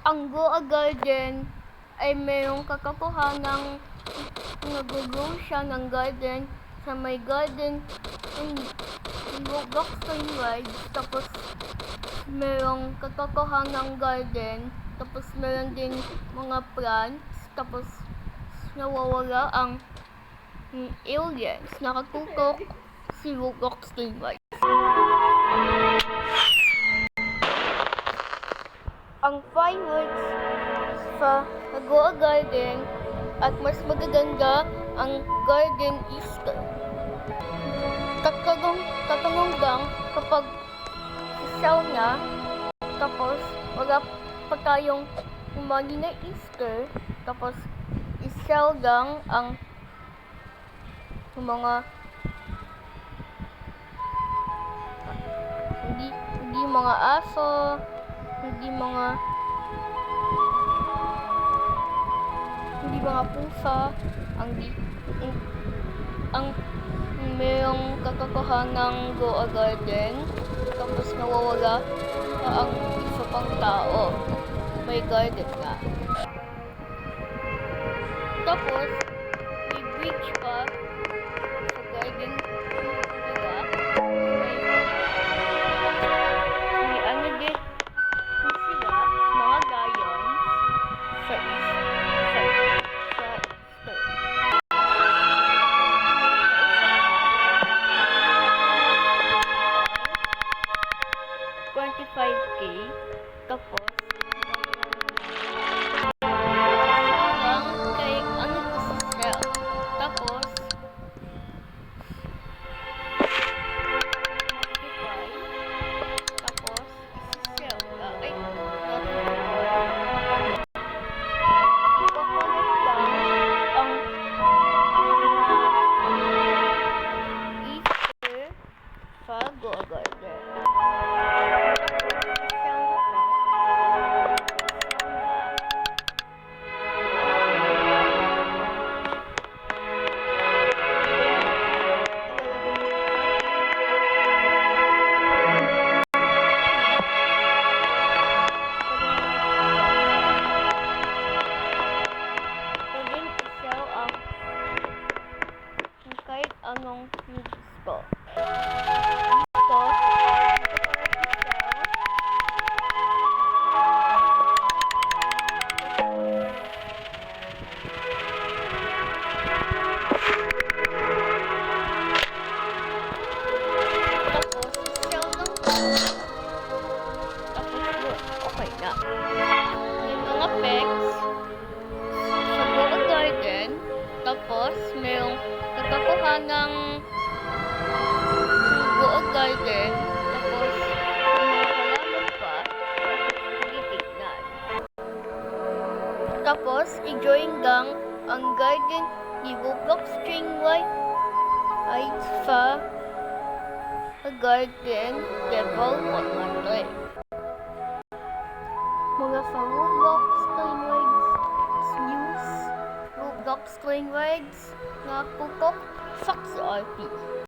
Ang Goa Garden ay mayroong katotohanang nag-grow siya ng garden sa may garden Roblox Rides, tapos mayroong katotohanang garden, tapos meron din mga plants, tapos nawawala ang aliens, nakatutok si Roblox Rides. Ang fireworks sa Goa Garden at mas magaganda ang Garden Easter. Tatanong lang kapag isaw na, tapos wala pa tayong umani na Easter, tapos isaw lang ang mga hindi mga aso, hindi mga pusa, ang mayroong katotohanang Goa Garden, tapos nawawala pa ang isa pang tao. May garden na. Tapos may bridge pa sa garden nila. May ano din sila, mga lions sa Easter. 25K, tapos kay ano sell, tapos 25, tapos sell ay ipapalit lang ang Easter sa Goa Garden. Kahit anong gusto. Dito, tapos sell lang po. Tapos okay na. May mga pegs sa Goa Garden, tapos mayroong katotohanang Goa Garden, tapos mga halaman pa, titignan. Tapos i-join lang ang garden ni Roblox Stringwide ay sa garden level 100. Mula sa Roblox Stringwides News, Roblox Stringwides na tutok sa RP.